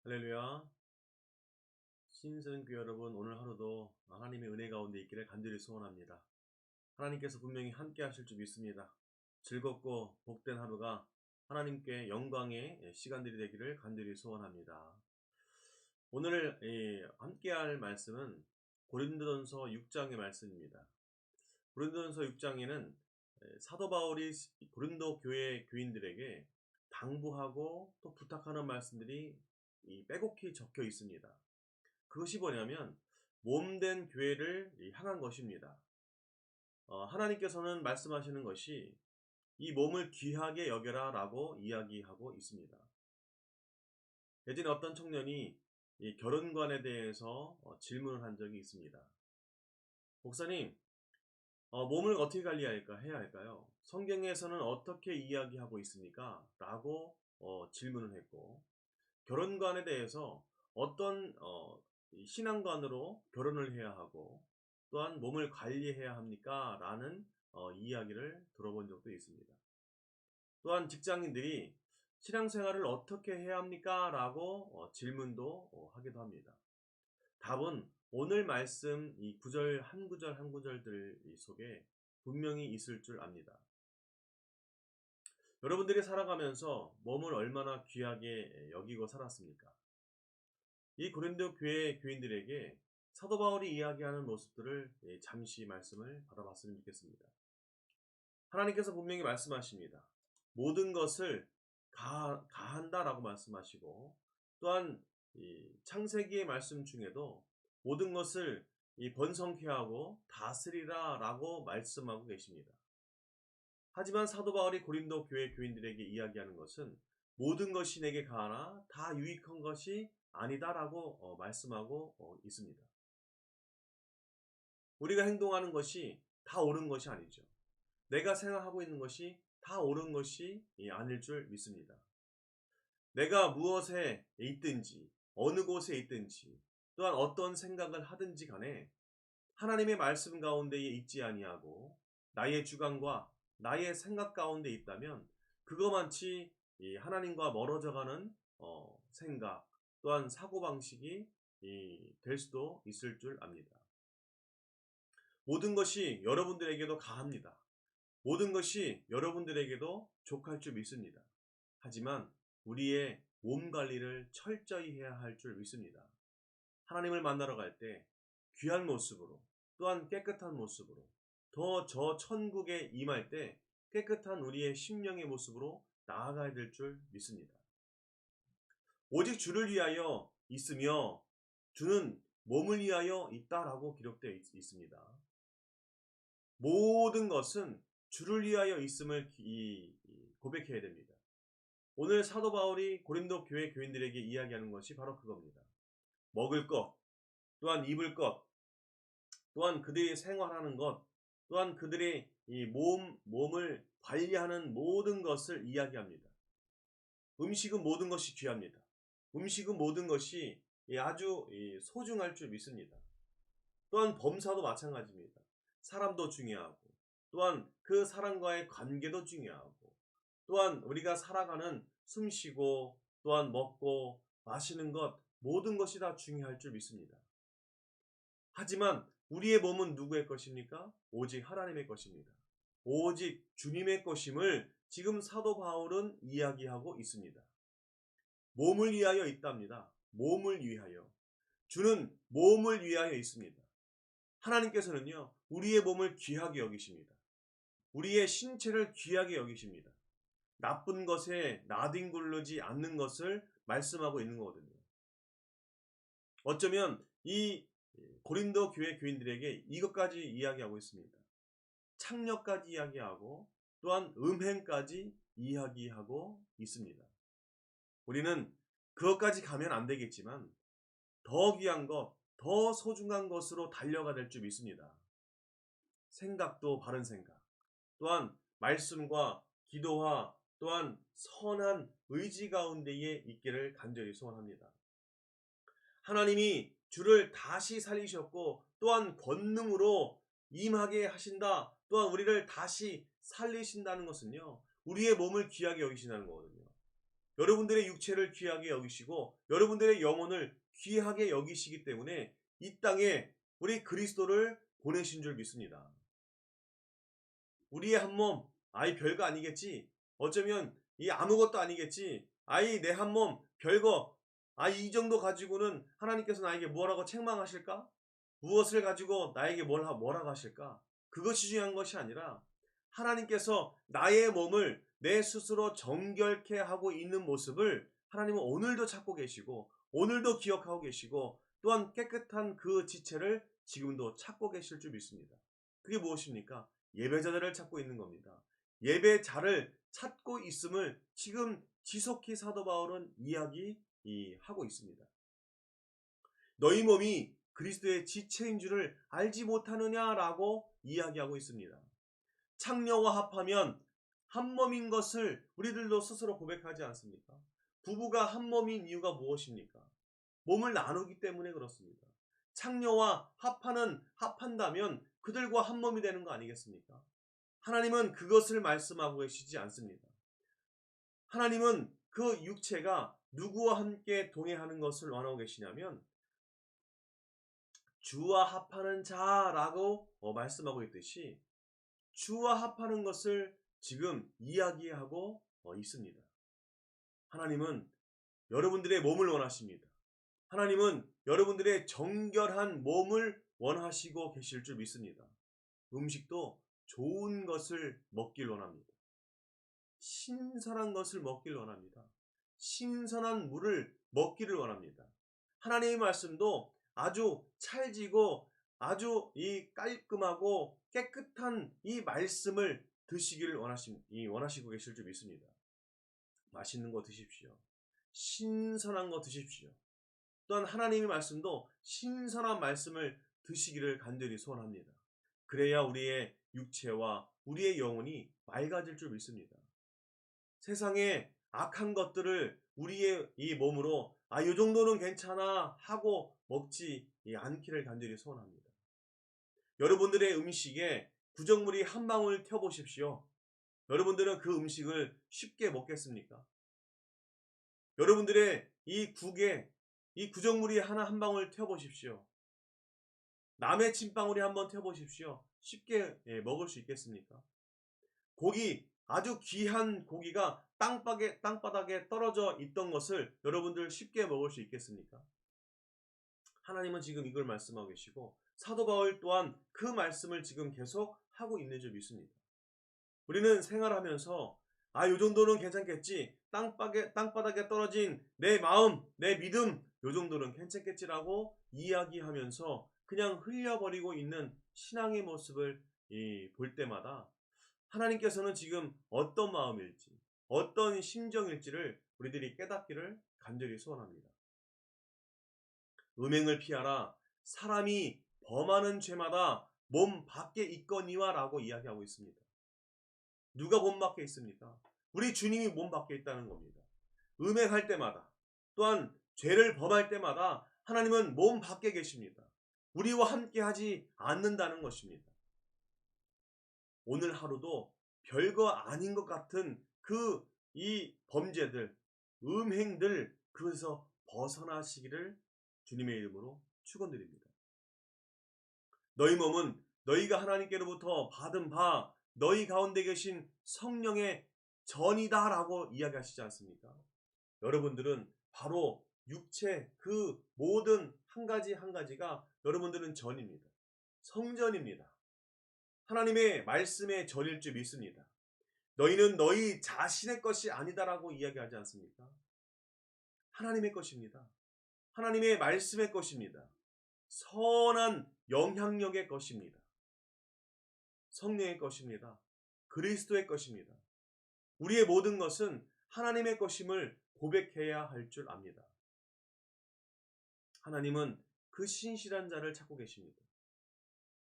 할렐루야. 신선교회 여러분, 오늘 하루도 하나님의 은혜 가운데 있기를 간절히 소원합니다. 하나님께서 분명히 함께 하실 줄 믿습니다. 즐겁고 복된 하루가 하나님께 영광의 시간들이 되기를 간절히 소원합니다. 오늘 함께 할 말씀은 고린도전서 6장의 말씀입니다. 고린도전서 6장에는 사도 바울이 고린도 교회 교인들에게 당부하고 또 부탁하는 말씀들이 빼곡히 적혀 있습니다. 그것이 뭐냐면 몸된 교회를 향한 것입니다. 하나님께서는 말씀하시는 것이 이 몸을 귀하게 여겨라 라고 이야기하고 있습니다. 예전에 어떤 청년이 이 결혼관에 대해서 질문을 한 적이 있습니다. 목사님, 몸을 어떻게 관리할까 해야 할까요? 성경에서는 어떻게 이야기하고 있습니까? 라고 질문을 했고, 결혼관에 대해서 어떤 이 신앙관으로 결혼을 해야 하고 또한 몸을 관리해야 합니까? 라는 이야기를 들어본 적도 있습니다. 또한 직장인들이 신앙생활을 어떻게 해야 합니까? 라고 질문도 하기도 합니다. 답은 오늘 말씀 이 구절 한 구절 한 구절들 속에 분명히 있을 줄 압니다. 여러분들이 살아가면서 몸을 얼마나 귀하게 여기고 살았습니까? 이 고린도 교회 교인들에게 사도 바울이 이야기하는 모습들을 잠시 말씀을 받아봤으면 좋겠습니다. 하나님께서 분명히 말씀하십니다. 모든 것을 가한다라고 말씀하시고, 또한 창세기의 말씀 중에도 모든 것을 번성케 하고 다스리라라고 말씀하고 계십니다. 하지만 사도 바울이 고린도 교회 교인들에게 이야기하는 것은 모든 것이 내게 가하나 다 유익한 것이 아니다라고 말씀하고 있습니다. 우리가 행동하는 것이 다 옳은 것이 아니죠. 내가 생각하고 있는 것이 다 옳은 것이 아닐 줄 믿습니다. 내가 무엇에 있든지 어느 곳에 있든지 또한 어떤 생각을 하든지 간에 하나님의 말씀 가운데에 있지 아니하고 나의 주관과 나의 생각 가운데 있다면 그거만치 하나님과 멀어져가는 생각 또한 사고방식이 될 수도 있을 줄 압니다. 모든 것이 여러분들에게도 가합니다. 모든 것이 여러분들에게도 족할 줄 믿습니다. 하지만 우리의 몸 관리를 철저히 해야 할 줄 믿습니다. 하나님을 만나러 갈 때 귀한 모습으로 또한 깨끗한 모습으로 더 저 천국에 임할 때 깨끗한 우리의 심령의 모습으로 나아가야 될 줄 믿습니다. 오직 주를 위하여 있으며 주는 몸을 위하여 있다라고 기록되어 있습니다. 모든 것은 주를 위하여 있음을 고백해야 됩니다. 오늘 사도 바울이 고린도 교회 교인들에게 이야기하는 것이 바로 그겁니다. 먹을 것, 또한 입을 것, 또한 그들이 생활하는 것, 또한 그들의 이 몸을 관리하는 모든 것을 이야기합니다. 음식은 모든 것이 귀합니다. 음식은 모든 것이 아주 소중할 줄 믿습니다. 또한 범사도 마찬가지입니다. 사람도 중요하고 또한 그 사람과의 관계도 중요하고 또한 우리가 살아가는 숨쉬고 또한 먹고 마시는 것 모든 것이 다 중요할 줄 믿습니다. 하지만 우리의 몸은 누구의 것입니까? 오직 하나님의 것입니다. 오직 주님의 것임을 지금 사도 바울은 이야기하고 있습니다. 몸을 위하여 있답니다. 몸을 위하여. 주는 몸을 위하여 있습니다. 하나님께서는요, 우리의 몸을 귀하게 여기십니다. 우리의 신체를 귀하게 여기십니다. 나쁜 것에 나뒹굴르지 않는 것을 말씀하고 있는 거거든요. 어쩌면 이 고린도 교회 교인들에게 이것까지 이야기하고 있습니다. 창녀까지 이야기하고 또한 음행까지 이야기하고 있습니다. 우리는 그것까지 가면 안 되겠지만 더 귀한 것, 더 소중한 것으로 달려가 될 줄 믿습니다. 생각도 바른 생각, 또한 말씀과 기도와 또한 선한 의지 가운데에 있기를 간절히 소원합니다. 하나님이 주를 다시 살리셨고 또한 권능으로 임하게 하신다. 또한 우리를 다시 살리신다는 것은요, 우리의 몸을 귀하게 여기신다는 거거든요. 여러분들의 육체를 귀하게 여기시고 여러분들의 영혼을 귀하게 여기시기 때문에 이 땅에 우리 그리스도를 보내신 줄 믿습니다. 우리의 한 몸, 아이 별거 아니겠지. 어쩌면 이 아무것도 아니겠지. 아이 내 한 몸 별거. 아이 이 정도 가지고는 하나님께서 나에게 뭐라고 책망하실까? 무엇을 가지고 나에게 뭐라고 하실까? 그것이 중요한 것이 아니라 하나님께서 나의 몸을 내 스스로 정결케 하고 있는 모습을 하나님은 오늘도 찾고 계시고 오늘도 기억하고 계시고 또한 깨끗한 그 지체를 지금도 찾고 계실 줄 믿습니다. 그게 무엇입니까? 예배자들을 찾고 있는 겁니다. 예배자를 찾고 있음을 지금 지속히 사도 바울은 이야기하고 있습니다. 너희 몸이 그리스도의 지체인 줄을 알지 못하느냐라고 이야기하고 있습니다. 창녀와 합하면 한 몸인 것을 우리들도 스스로 고백하지 않습니까? 부부가 한 몸인 이유가 무엇입니까? 몸을 나누기 때문에 그렇습니다. 창녀와 합한다면 그들과 한 몸이 되는 거 아니겠습니까? 하나님은 그것을 말씀하고 계시지 않습니다. 하나님은 그 육체가 누구와 함께 동행하는 것을 원하고 계시냐면 주와 합하는 자라고 말씀하고 있듯이 주와 합하는 것을 지금 이야기하고 있습니다. 하나님은 여러분들의 몸을 원하십니다. 하나님은 여러분들의 정결한 몸을 원하시고 계실 줄 믿습니다. 음식도 좋은 것을 먹길 원합니다. 신선한 것을 먹길 원합니다. 신선한 물을 먹기를 원합니다. 하나님의 말씀도 아주 찰지고 아주 이 깔끔하고 깨끗한 이 말씀을 드시기를 원하시고 계실 줄 믿습니다. 맛있는 거 드십시오. 신선한 거 드십시오. 또한 하나님의 말씀도 신선한 말씀을 드시기를 간절히 소원합니다. 그래야 우리의 육체와 우리의 영혼이 맑아질 줄 믿습니다. 세상에 악한 것들을 우리의 이 몸으로 이 정도는 괜찮아 하고 먹지 않기를 간절히 소원합니다. 여러분들의 음식에 구정물이 한 방울 튀어보십시오. 여러분들은 그 음식을 쉽게 먹겠습니까? 여러분들의 이 국에 이 구정물이 한 방울 튀어보십시오. 남의 침방울이 한번 튀어보십시오. 쉽게 먹을 수 있겠습니까? 고기, 아주 귀한 고기가 땅바닥에 떨어져 있던 것을 여러분들 쉽게 먹을 수 있겠습니까? 하나님은 지금 이걸 말씀하고 계시고 사도 바울 또한 그 말씀을 지금 계속 하고 있는 줄 믿습니다. 우리는 생활하면서 요 정도는 괜찮겠지. 땅바닥에 떨어진 내 마음, 내 믿음 요 정도는 괜찮겠지라고 이야기하면서 그냥 흘려버리고 있는 신앙의 모습을 볼 때마다 하나님께서는 지금 어떤 마음일지, 어떤 심정일지를 우리들이 깨닫기를 간절히 소원합니다. 음행을 피하라. 사람이 범하는 죄마다 몸 밖에 있거니와 라고 이야기하고 있습니다. 누가 몸 밖에 있습니까? 우리 주님이 몸 밖에 있다는 겁니다. 음행할 때마다 또한 죄를 범할 때마다 하나님은 몸 밖에 계십니다. 우리와 함께 하지 않는다는 것입니다. 오늘 하루도 별거 아닌 것 같은 이 범죄들, 음행들 그것에서 벗어나시기를 주님의 이름으로 축원드립니다. 너희 몸은 너희가 하나님께로부터 받은 바 너희 가운데 계신 성령의 전이다라고 이야기하시지 않습니까? 여러분들은 바로 육체 그 모든 한 가지 한 가지가 여러분들은 전입니다. 성전입니다. 하나님의 말씀의 전일 줄 믿습니다. 너희는 너희 자신의 것이 아니다라고 이야기하지 않습니까? 하나님의 것입니다. 하나님의 말씀의 것입니다. 선한 영향력의 것입니다. 성령의 것입니다. 그리스도의 것입니다. 우리의 모든 것은 하나님의 것임을 고백해야 할 줄 압니다. 하나님은 그 신실한 자를 찾고 계십니다.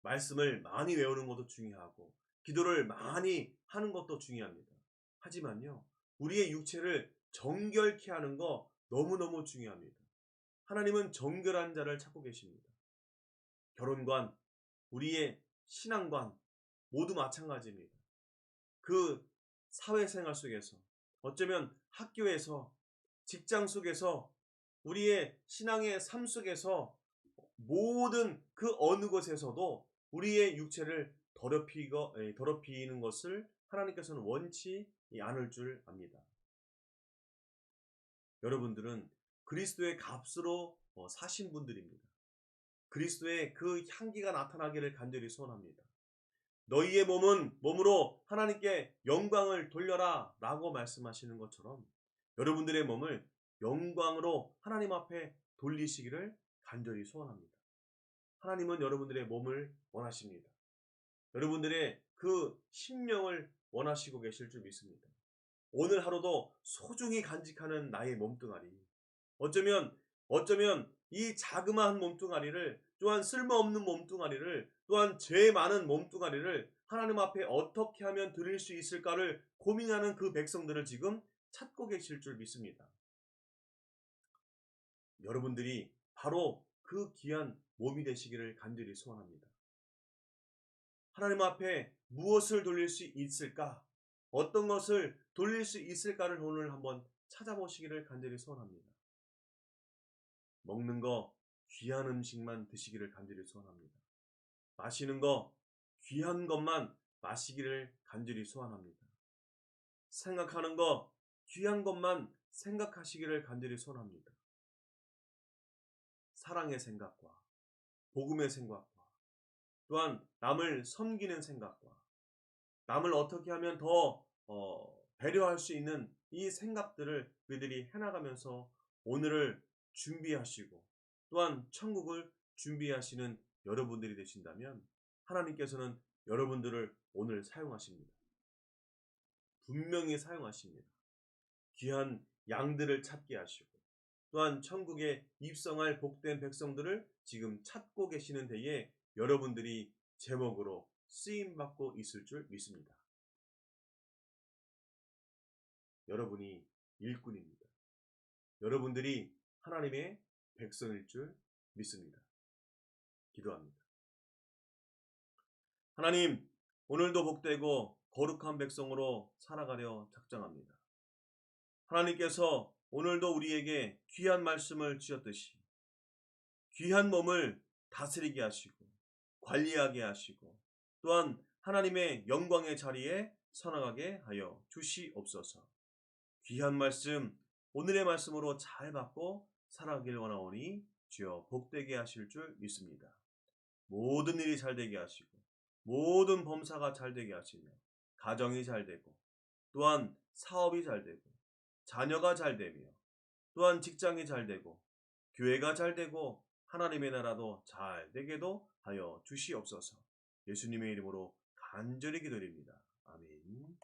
말씀을 많이 외우는 것도 중요하고 기도를 많이 하는 것도 중요합니다. 하지만요, 우리의 육체를 정결케 하는 거 너무너무 중요합니다. 하나님은 정결한 자를 찾고 계십니다. 결혼관, 우리의 신앙관 모두 마찬가지입니다. 그 사회생활 속에서 어쩌면 학교에서, 직장 속에서, 우리의 신앙의 삶 속에서 모든 그 어느 곳에서도 우리의 육체를 더럽히는 것을 하나님께서는 원치 않을 줄 압니다. 여러분들은 그리스도의 값으로 사신 분들입니다. 그리스도의 그 향기가 나타나기를 간절히 소원합니다. 너희의 몸으로 하나님께 영광을 돌려라 라고 말씀하시는 것처럼 여러분들의 몸을 영광으로 하나님 앞에 돌리시기를 간절히 소원합니다. 하나님은 여러분들의 몸을 원하십니다. 여러분들의 그 심령을 원하시고 계실 줄 믿습니다. 오늘 하루도 소중히 간직하는 나의 몸뚱아리, 어쩌면 이 자그마한 몸뚱아리를, 또한 쓸모없는 몸뚱아리를, 또한 죄 많은 몸뚱아리를 하나님 앞에 어떻게 하면 드릴 수 있을까를 고민하는 그 백성들을 지금 찾고 계실 줄 믿습니다. 여러분들이 바로 그 귀한 몸이 되시기를 간절히 소원합니다. 하나님 앞에 무엇을 돌릴 수 있을까? 어떤 것을 돌릴 수 있을까를 오늘 한번 찾아보시기를 간절히 소원합니다. 먹는 거 귀한 음식만 드시기를 간절히 소원합니다. 마시는 거 귀한 것만 마시기를 간절히 소원합니다. 생각하는 거 귀한 것만 생각하시기를 간절히 소원합니다. 사랑의 생각과 복음의 생각과 또한 남을 섬기는 생각과 남을 어떻게 하면 더 배려할 수 있는 이 생각들을 우리들이 해나가면서 오늘을 준비하시고 또한 천국을 준비하시는 여러분들이 되신다면 하나님께서는 여러분들을 오늘 사용하십니다. 분명히 사용하십니다. 귀한 양들을 찾게 하시고 또한 천국에 입성할 복된 백성들을 지금 찾고 계시는 데에 여러분들이 제목으로 쓰임받고 있을 줄 믿습니다. 여러분이 일꾼입니다. 여러분들이 하나님의 백성일 줄 믿습니다. 기도합니다. 하나님, 오늘도 복되고 거룩한 백성으로 살아가려 작정합니다. 하나님께서 오늘도 우리에게 귀한 말씀을 주셨듯이 귀한 몸을 다스리게 하시고 관리하게 하시고 또한 하나님의 영광의 자리에 서나가게 하여 주시옵소서. 귀한 말씀, 오늘의 말씀으로 잘 받고 살아가길 원하오니 주여 복되게 하실 줄 믿습니다. 모든 일이 잘 되게 하시고 모든 범사가 잘 되게 하시며 가정이 잘 되고 또한 사업이 잘 되고 자녀가 잘 되며 또한 직장이 잘 되고 교회가 잘 되고 하나님의 나라도 잘 되게도 하여 주시옵소서. 예수님의 이름으로 간절히 기도드립니다. 아멘.